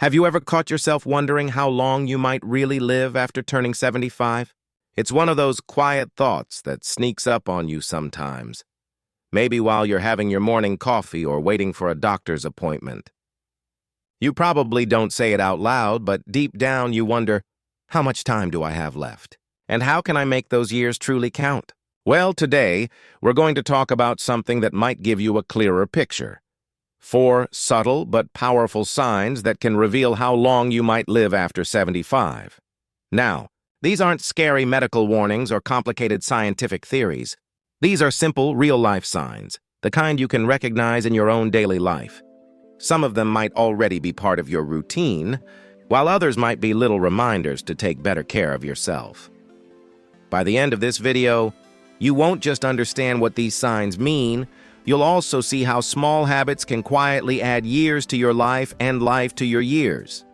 Have you ever caught yourself wondering how long you might really live after turning 75? It's one of those quiet thoughts that sneaks up on you sometimes. Maybe while you're having your morning coffee or waiting for a doctor's appointment. You probably don't say it out loud, but deep down you wonder, how much time do I have left? And how can I make those years truly count? Well, today, we're going to talk about something that might give you a clearer picture. 4 subtle but powerful signs that can reveal how long you might live after 75. Now, these aren't scary medical warnings or complicated scientific theories. These are simple, real-life signs, the kind you can recognize in your own daily life. Some of them might already be part of your routine, while others might be little reminders to take better care of yourself. By the end of this video, you won't just understand what these signs mean, you'll also see how small habits can quietly add years to your life and life to your years.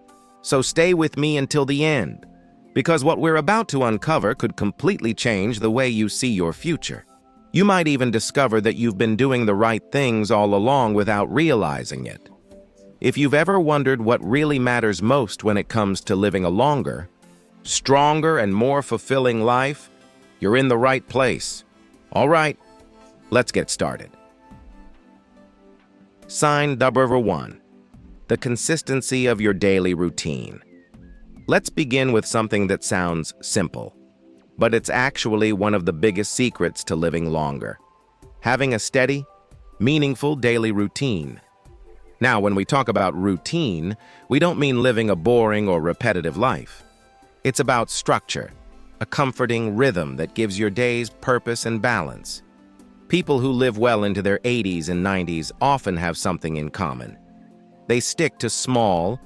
So stay with me until the end, because what we're about to uncover could completely change the way you see your future. You might even discover that you've been doing the right things all along without realizing it. If you've ever wondered what really matters most when it comes to living a longer, stronger, and more fulfilling life, you're in the right place. All right, let's get started. Sign number 1. The consistency of your daily routine. Let's begin with something that sounds simple, but it's actually one of the biggest secrets to living longer. Having a steady, meaningful daily routine. Now, when we talk about routine, we don't mean living a boring or repetitive life. It's about structure, a comforting rhythm that gives your days purpose and balance. People who live well into their 80s and 90s often have something in common. They stick to small,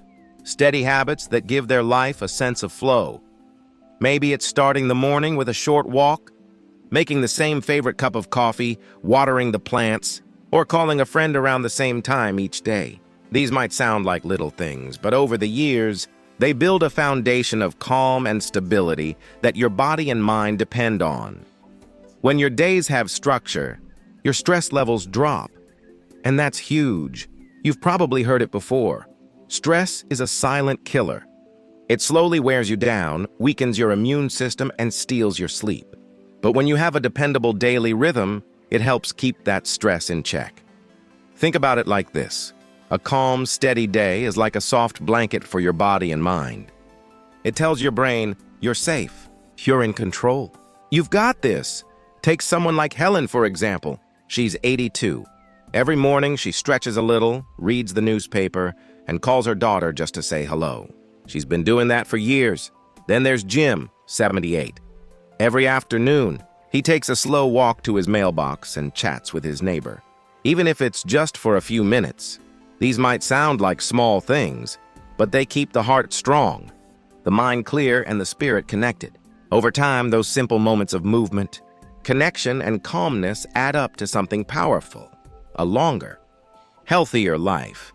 steady habits that give their life a sense of flow. Maybe it's starting the morning with a short walk, making the same favorite cup of coffee, watering the plants, or calling a friend around the same time each day. These might sound like little things, but over the years, they build a foundation of calm and stability that your body and mind depend on. When your days have structure, your stress levels drop. And that's huge. You've probably heard it before. Stress is a silent killer. It slowly wears you down, weakens your immune system, and steals your sleep. But when you have a dependable daily rhythm, it helps keep that stress in check. Think about it like this. A calm, steady day is like a soft blanket for your body and mind. It tells your brain, you're safe, you're in control. You've got this. Take someone like Helen, for example. She's 82. Every morning, she stretches a little, reads the newspaper, and calls her daughter just to say hello. She's been doing that for years. Then there's Jim, 78. Every afternoon, he takes a slow walk to his mailbox and chats with his neighbor. Even if it's just for a few minutes. These might sound like small things, but they keep the heart strong, the mind clear, and the spirit connected. Over time, those simple moments of movement, connection, and calmness add up to something powerful, a longer, healthier life.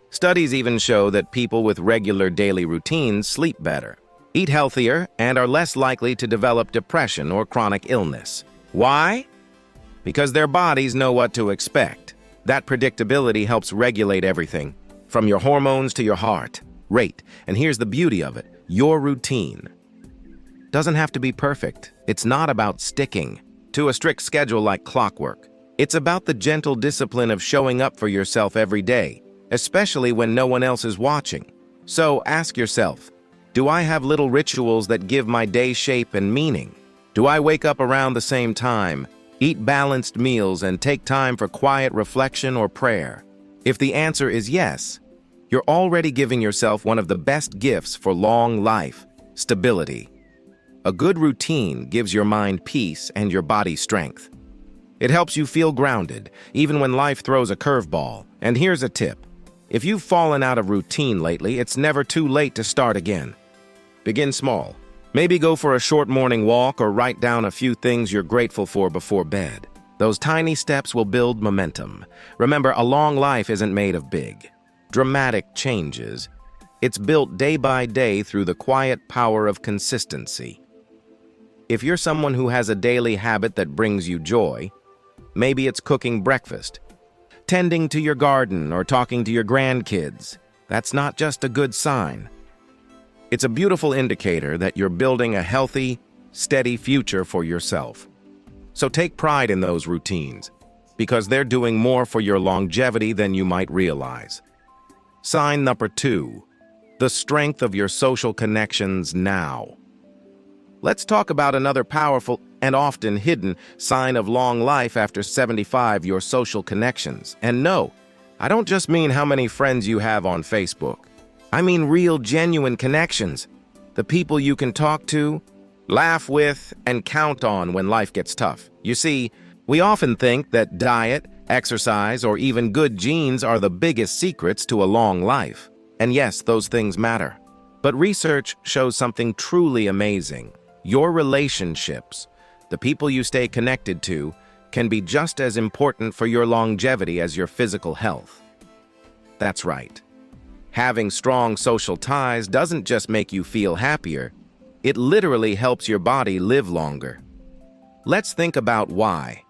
Studies even show that people with regular daily routines sleep better, eat healthier, and are less likely to develop depression or chronic illness. Why? Because their bodies know what to expect. That predictability helps regulate everything, from your hormones to your heart rate. And here's the beauty of it, your routine doesn't have to be perfect. It's not about sticking to a strict schedule like clockwork. It's about the gentle discipline of showing up for yourself every day, especially when no one else is watching. So ask yourself, do I have little rituals that give my day shape and meaning? Do I wake up around the same time, eat balanced meals, and take time for quiet reflection or prayer? If the answer is yes, you're already giving yourself one of the best gifts for long life, stability. A good routine gives your mind peace and your body strength. It helps you feel grounded, even when life throws a curveball. And here's a tip. If you've fallen out of routine lately, it's never too late to start again. Begin small. Maybe go for a short morning walk or write down a few things you're grateful for before bed. Those tiny steps will build momentum. Remember, a long life isn't made of big, dramatic changes. It's built day by day through the quiet power of consistency. If you're someone who has a daily habit that brings you joy, maybe it's cooking breakfast, tending to your garden, or talking to your grandkids, that's not just a good sign. It's a beautiful indicator that you're building a healthy, steady future for yourself. So take pride in those routines, because they're doing more for your longevity than you might realize. Sign number 2, the strength of your social connections now. Let's talk about another powerful and often hidden sign of long life after 75, your social connections. And no, I don't just mean how many friends you have on Facebook. I mean real, genuine connections. The people you can talk to, laugh with, and count on when life gets tough. You see, we often think that diet, exercise, or even good genes are the biggest secrets to a long life. And yes, those things matter. But research shows something truly amazing. Your relationships, the people you stay connected to, can be just as important for your longevity as your physical health. That's right. Having strong social ties doesn't just make you feel happier, it literally helps your body live longer. Let's think about why.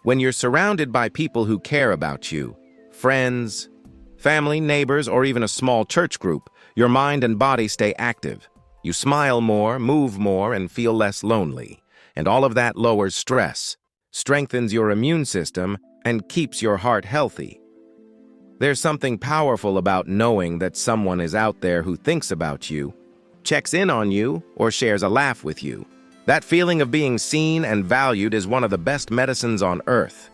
When you're surrounded by people who care about you, friends, family, neighbors, or even a small church group, your mind and body stay active. You smile more, move more, and feel less lonely. And all of that lowers stress, strengthens your immune system, and keeps your heart healthy. There's something powerful about knowing that someone is out there who thinks about you, checks in on you, or shares a laugh with you. That feeling of being seen and valued is one of the best medicines on earth.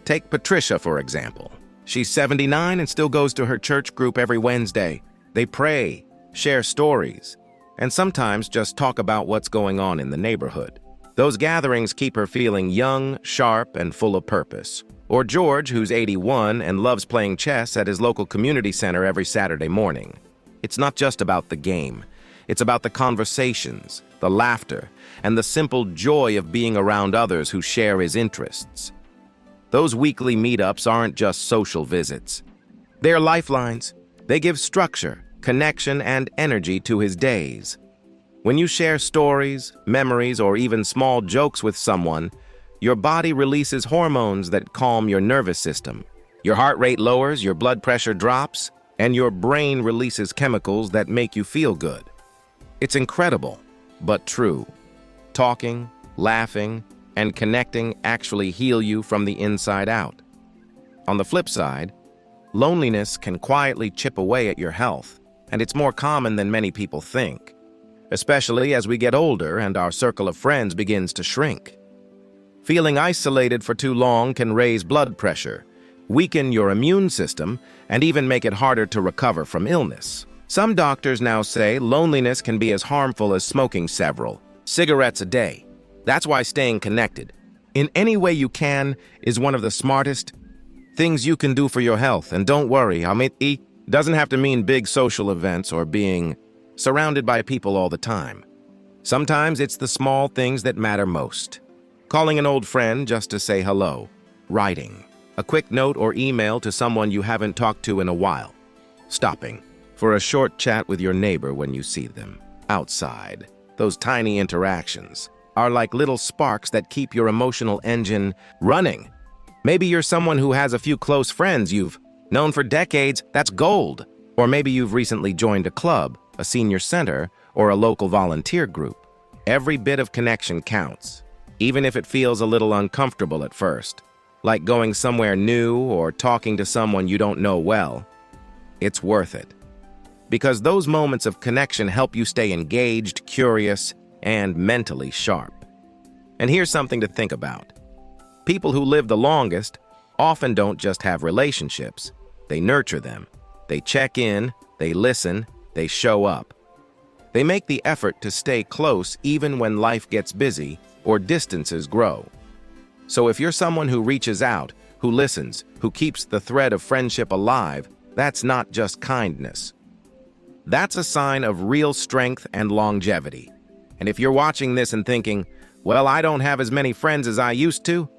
Take Patricia, for example. She's 79 and still goes to her church group every Wednesday. They pray, share stories, and sometimes just talk about what's going on in the neighborhood. Those gatherings keep her feeling young, sharp, and full of purpose. Or George, who's 81 and loves playing chess at his local community center every Saturday morning. It's not just about the game. It's about the conversations, the laughter, and the simple joy of being around others who share his interests. Those weekly meetups aren't just social visits. They're lifelines. They give structure, connection, and energy to his days. When you share stories, memories, or even small jokes with someone, your body releases hormones that calm your nervous system. Your heart rate lowers, your blood pressure drops, and your brain releases chemicals that make you feel good. It's incredible, but true. Talking, laughing, and connecting actually heal you from the inside out. On the flip side, loneliness can quietly chip away at your health, and it's more common than many people think, especially as we get older and our circle of friends begins to shrink. Feeling isolated for too long can raise blood pressure, weaken your immune system, and even make it harder to recover from illness. Some doctors now say loneliness can be as harmful as smoking several cigarettes a day. That's why staying connected, in any way you can, is one of the smartest things you can do for your health. And don't worry, it doesn't have to mean big social events or being surrounded by people all the time. Sometimes it's the small things that matter most. Calling an old friend just to say hello, writing a quick note or email to someone you haven't talked to in a while, stopping for a short chat with your neighbor when you see them outside. Those tiny interactions are like little sparks that keep your emotional engine running. Maybe you're someone who has a few close friends you've known for decades. That's gold. Or maybe you've recently joined a club, a senior center, or a local volunteer group. Every bit of connection counts, even if it feels a little uncomfortable at first, like going somewhere new or talking to someone you don't know well. It's worth it, because those moments of connection help you stay engaged, curious, and mentally sharp. And here's something to think about. People who live the longest often don't just have relationships. They nurture them. They check in, they listen, they show up. They make the effort to stay close even when life gets busy or distances grow. So if you're someone who reaches out, who listens, who keeps the thread of friendship alive, that's not just kindness. That's a sign of real strength and longevity. And if you're watching this and thinking, well, I don't have as many friends as I used to,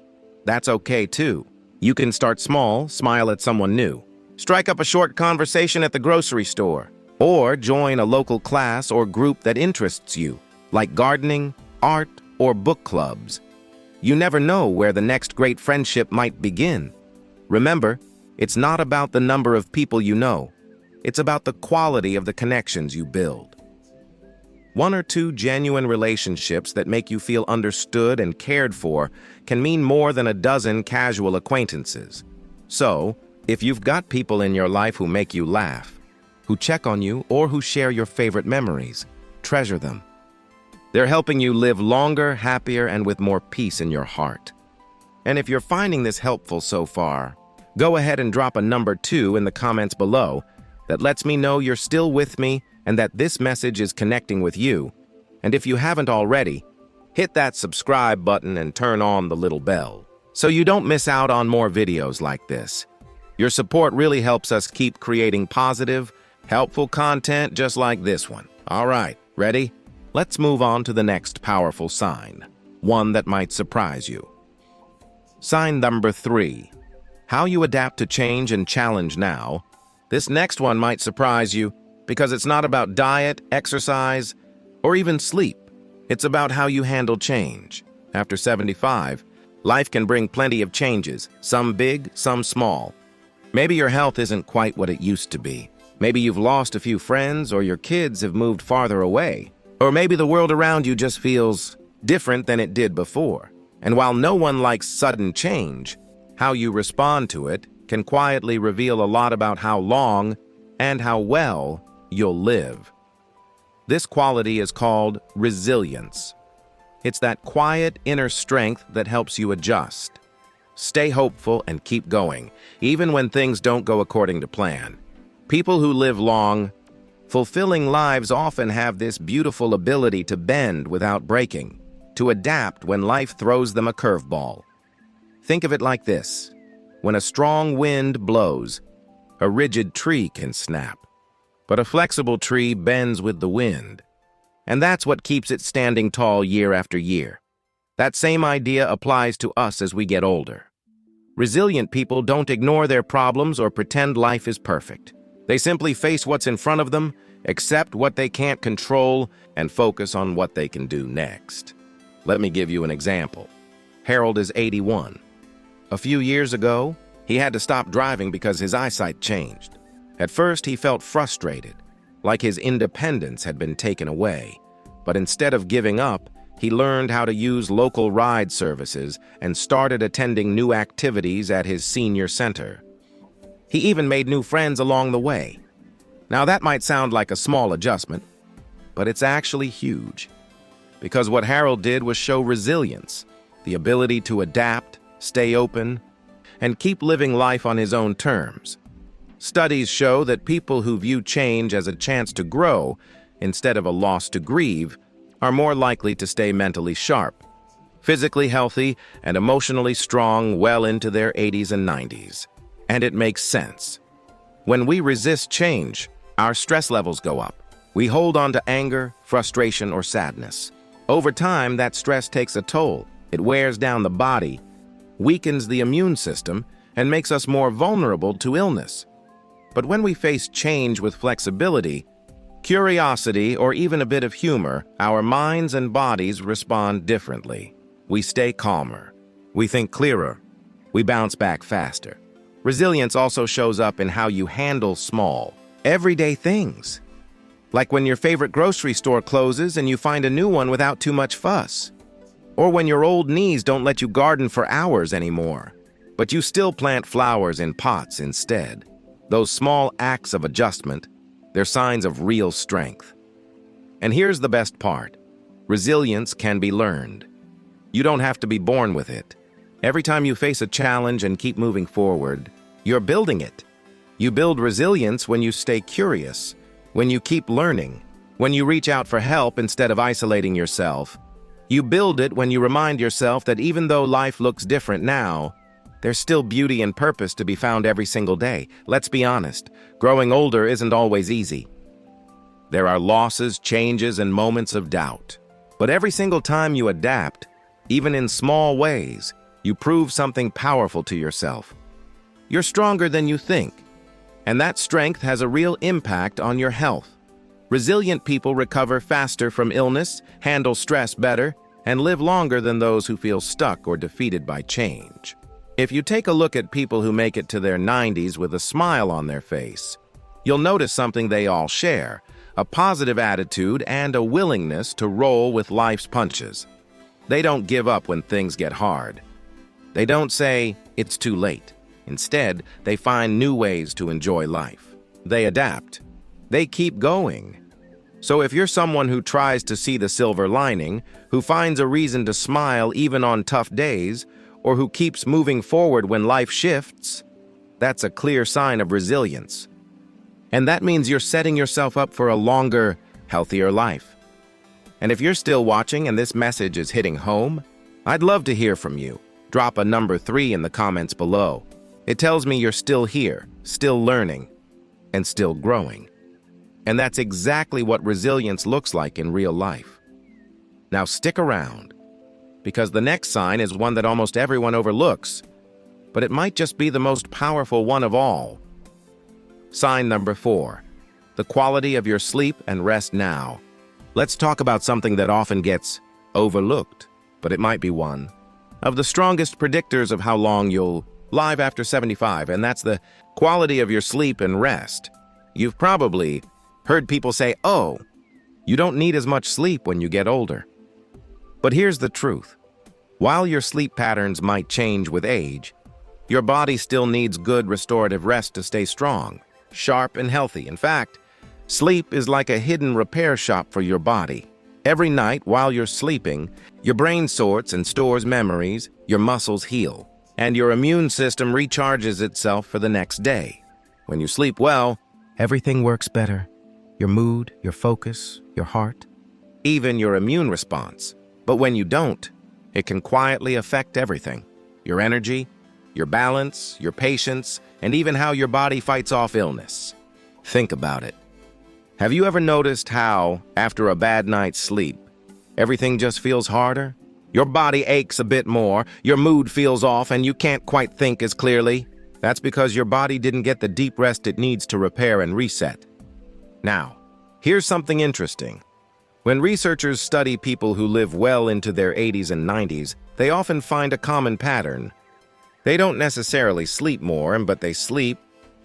that's okay too. You can start small, smile at someone new, strike up a short conversation at the grocery store, or join a local class or group that interests you, like gardening, art, or book clubs. You never know where the next great friendship might begin. Remember, it's not about the number of people you know. It's about the quality of the connections you build. One or two genuine relationships that make you feel understood and cared for can mean more than a dozen casual acquaintances. So, if you've got people in your life who make you laugh, who check on you, or who share your favorite memories, treasure them. They're helping you live longer, happier, and with more peace in your heart. And if you're finding this helpful so far, go ahead and drop a number 2 in the comments below that lets me know you're still with me and that this message is connecting with you. And if you haven't already, hit that subscribe button and turn on the little bell so you don't miss out on more videos like this. Your support really helps us keep creating positive, helpful content just like this one. All right, ready? Let's move on to the next powerful sign, one that might surprise you. Sign number 3, how you adapt to change and challenge now. This next one might surprise you because it's not about diet, exercise, or even sleep. It's about how you handle change. After 75, life can bring plenty of changes, some big, some small. Maybe your health isn't quite what it used to be. Maybe you've lost a few friends, or your kids have moved farther away. Or maybe the world around you just feels different than it did before. And while no one likes sudden change, how you respond to it can quietly reveal a lot about how long and how well you'll live. This quality is called resilience. It's that quiet inner strength that helps you adjust. Stay hopeful and keep going, even when things don't go according to plan. People who live long, fulfilling lives often have this beautiful ability to bend without breaking, to adapt when life throws them a curveball. Think of it like this. When a strong wind blows, a rigid tree can snap. But a flexible tree bends with the wind. And that's what keeps it standing tall year after year. That same idea applies to us as we get older. Resilient people don't ignore their problems or pretend life is perfect. They simply face what's in front of them, accept what they can't control, and focus on what they can do next. Let me give you an example. Harold is 81. A few years ago, he had to stop driving because his eyesight changed. At first, he felt frustrated, like his independence had been taken away. But instead of giving up, he learned how to use local ride services and started attending new activities at his senior center. He even made new friends along the way. Now, that might sound like a small adjustment, but it's actually huge. Because what Harold did was show resilience, the ability to adapt, stay open, and keep living life on his own terms. Studies show that people who view change as a chance to grow instead of a loss to grieve are more likely to stay mentally sharp, physically healthy, and emotionally strong well into their 80s and 90s. And it makes sense. When we resist change, our stress levels go up. We hold on to anger, frustration, or sadness. Over time, that stress takes a toll. It wears down the body, weakens the immune system, and makes us more vulnerable to illness. But when we face change with flexibility, curiosity, or even a bit of humor, our minds and bodies respond differently. We stay calmer. We think clearer. We bounce back faster. Resilience also shows up in how you handle small, everyday things. Like when your favorite grocery store closes and you find a new one without too much fuss. Or when your old knees don't let you garden for hours anymore, but you still plant flowers in pots instead. Those small acts of adjustment, they're signs of real strength. And here's the best part. Resilience can be learned. You don't have to be born with it. Every time you face a challenge and keep moving forward, you're building it. You build resilience when you stay curious, when you keep learning, when you reach out for help instead of isolating yourself. You build it when you remind yourself that even though life looks different now, there's still beauty and purpose to be found every single day. Let's be honest, growing older isn't always easy. There are losses, changes, and moments of doubt. But every single time you adapt, even in small ways, you prove something powerful to yourself. You're stronger than you think, and that strength has a real impact on your health. Resilient people recover faster from illness, handle stress better, and live longer than those who feel stuck or defeated by change. If you take a look at people who make it to their 90s with a smile on their face, You'll notice something they all share: a positive attitude and a willingness to roll with life's punches. They don't give up when things get hard. They don't say, "It's too late." Instead, they find new ways to enjoy life. They adapt. They keep going. So if you're someone who tries to see the silver lining, who finds a reason to smile even on tough days, or who keeps moving forward when life shifts, that's a clear sign of resilience. And that means you're setting yourself up for a longer, healthier life. And if you're still watching and this message is hitting home, I'd love to hear from you. Drop a number 3 in the comments below. It tells me you're still here, still learning, and still growing. And that's exactly what resilience looks like in real life. Now stick around, because the next sign is one that almost everyone overlooks, but it might just be the most powerful one of all. Sign number 4, the quality of your sleep and rest now. Let's talk about something that often gets overlooked, but it might be one of the strongest predictors of how long you'll live after 75, and that's the quality of your sleep and rest. You've probably heard people say, "Oh, you don't need as much sleep when you get older." But here's the truth. While your sleep patterns might change with age, your body still needs good restorative rest to stay strong, sharp, and healthy. In fact, sleep is like a hidden repair shop for your body. Every night while you're sleeping, your brain sorts and stores memories, your muscles heal, and your immune system recharges itself for the next day. When you sleep well, everything works better. Your mood, your focus, your heart, even your immune response. But when you don't, it can quietly affect everything: your energy, your balance, your patience, and even how your body fights off illness. Think about it. Have you ever noticed how, after a bad night's sleep, everything just feels harder? Your body aches a bit more, your mood feels off, and you can't quite think as clearly? That's because your body didn't get the deep rest it needs to repair and reset. Now, here's something interesting. When researchers study people who live well into their 80s and 90s, they often find a common pattern. They don't necessarily sleep more, but they sleep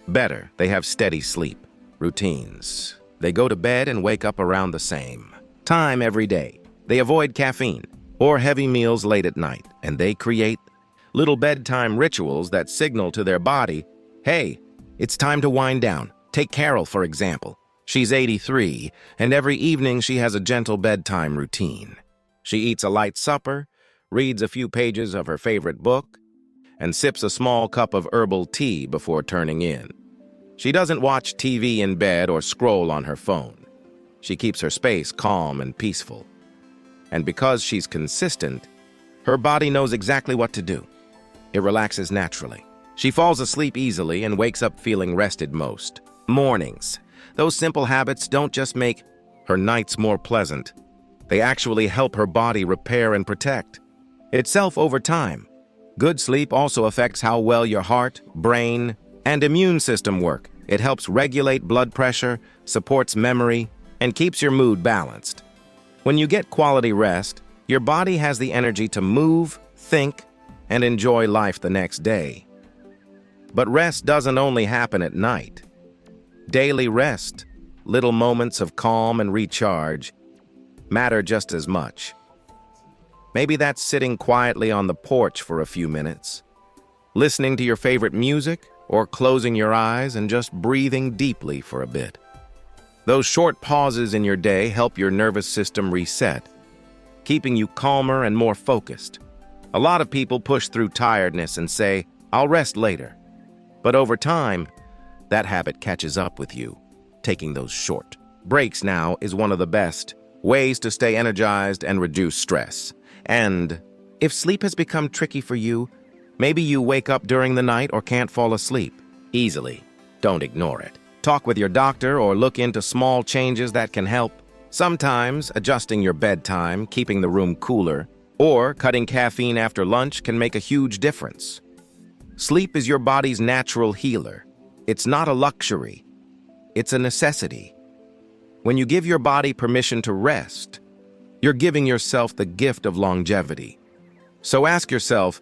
better. They have steady sleep routines. They go to bed and wake up around the same time every day. They avoid caffeine or heavy meals late at night, and they create little bedtime rituals that signal to their body, "Hey, it's time to wind down." Take Carol, for example. She's 83, and every evening she has a gentle bedtime routine. She eats a light supper, reads a few pages of her favorite book, and sips a small cup of herbal tea before turning in. She doesn't watch TV in bed or scroll on her phone. She keeps her space calm and peaceful. And because she's consistent, her body knows exactly what to do. It relaxes naturally. She falls asleep easily and wakes up feeling rested most mornings. Those simple habits don't just make her nights more pleasant. They actually help her body repair and protect itself over time. Good sleep also affects how well your heart, brain, and immune system work. It helps regulate blood pressure, supports memory, and keeps your mood balanced. When you get quality rest, your body has the energy to move, think, and enjoy life the next day. But rest doesn't only happen at night. Daily rest, little moments of calm and recharge, matter just as much. Maybe that's sitting quietly on the porch for a few minutes, listening to your favorite music, or closing your eyes and just breathing deeply for a bit. Those short pauses in your day help your nervous system reset, keeping you calmer and more focused. A lot of people push through tiredness and say, "I'll rest later." But over time, that habit catches up with you. Taking those short breaks now is one of the best ways to stay energized and reduce stress. And if sleep has become tricky for you, maybe you wake up during the night or can't fall asleep easily. Don't ignore it. Talk with your doctor or look into small changes that can help. Sometimes adjusting your bedtime, keeping the room cooler, or cutting caffeine after lunch can make a huge difference. Sleep is your body's natural healer. It's not a luxury. It's a necessity. When you give your body permission to rest, you're giving yourself the gift of longevity. So ask yourself,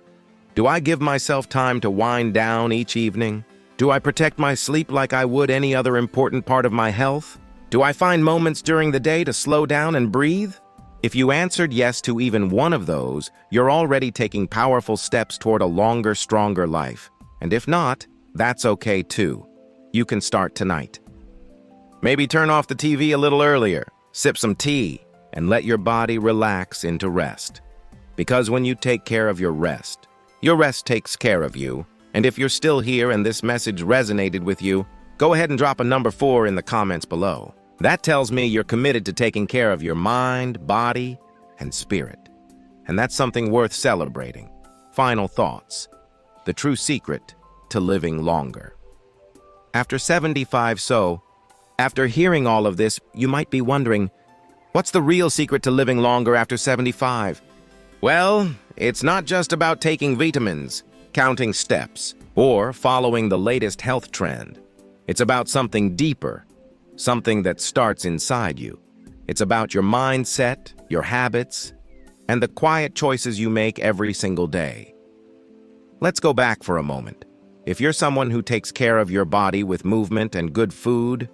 do I give myself time to wind down each evening? Do I protect my sleep like I would any other important part of my health? Do I find moments during the day to slow down and breathe? If you answered yes to even one of those, you're already taking powerful steps toward a longer, stronger life. And if not, that's okay too. You can start tonight. Maybe turn off the TV a little earlier, sip some tea, and let your body relax into rest. Because when you take care of your rest takes care of you. And if you're still here and this message resonated with you, go ahead and drop a number 4 in the comments below. That tells me you're committed to taking care of your mind, body, and spirit. And that's something worth celebrating. Final thoughts. The true secret to living longer. After 75, after hearing all of this, you might be wondering, what's the real secret to living longer after 75? Well, it's not just about taking vitamins, counting steps, or following the latest health trend. It's about something deeper, something that starts inside you. It's about your mindset, your habits, and the quiet choices you make every single day. Let's go back for a moment. If you're someone who takes care of your body with movement and good food,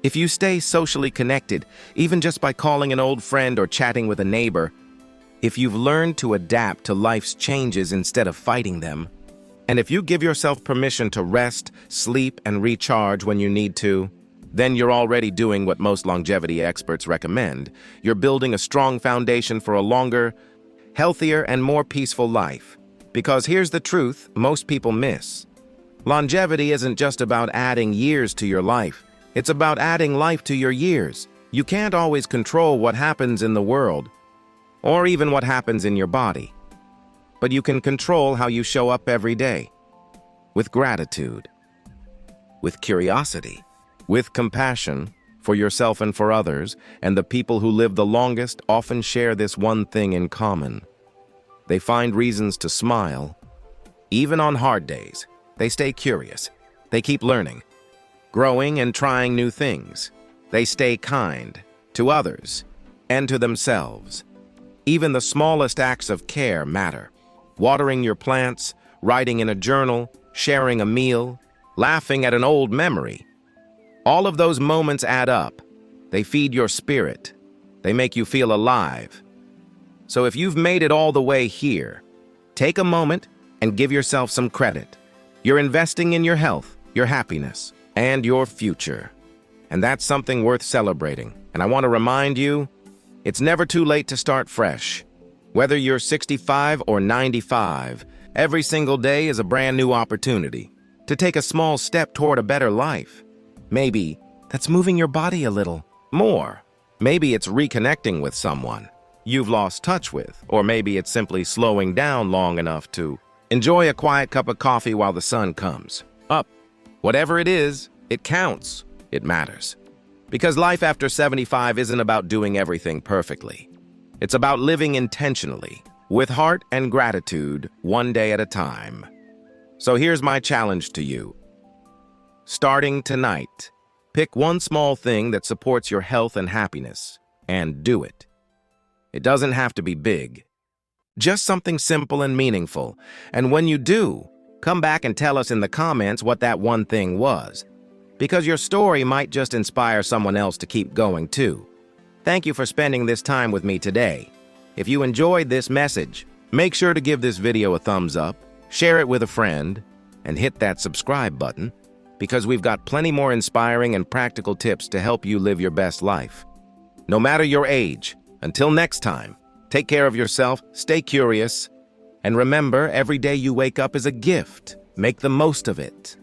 if you stay socially connected, even just by calling an old friend or chatting with a neighbor, if you've learned to adapt to life's changes instead of fighting them, and if you give yourself permission to rest, sleep, and recharge when you need to, then you're already doing what most longevity experts recommend. You're building a strong foundation for a longer, healthier, and more peaceful life. Because here's the truth most people miss. Longevity isn't just about adding years to your life. It's about adding life to your years. You can't always control what happens in the world, or even what happens in your body. But you can control how you show up every day. With gratitude, with curiosity, with compassion for yourself and for others, and the people who live the longest often share this one thing in common. They find reasons to smile. Even on hard days, they stay curious. They keep learning, growing and trying new things. They stay kind to others and to themselves. Even the smallest acts of care matter. Watering your plants, writing in a journal, sharing a meal, laughing at an old memory. All of those moments add up. They feed your spirit. They make you feel alive. So if you've made it all the way here, take a moment and give yourself some credit. You're investing in your health, your happiness, and your future. And that's something worth celebrating. And I want to remind you, it's never too late to start fresh. Whether you're 65 or 95, every single day is a brand new opportunity to take a small step toward a better life. Maybe that's moving your body a little more. Maybe it's reconnecting with someone you've lost touch with, or maybe it's simply slowing down long enough to enjoy a quiet cup of coffee while the sun comes up. Whatever it is, it counts. It matters. Because life after 75 isn't about doing everything perfectly. It's about living intentionally, with heart and gratitude, one day at a time. So here's my challenge to you. Starting tonight, pick one small thing that supports your health and happiness, and do it. It doesn't have to be big. Just something simple and meaningful. And when you do, come back and tell us in the comments what that one thing was. Because your story might just inspire someone else to keep going too. Thank you for spending this time with me today. If you enjoyed this message, make sure to give this video a thumbs up, share it with a friend, and hit that subscribe button, because we've got plenty more inspiring and practical tips to help you live your best life. No matter your age, until next time, take care of yourself, stay curious, and remember, every day you wake up is a gift. Make the most of it.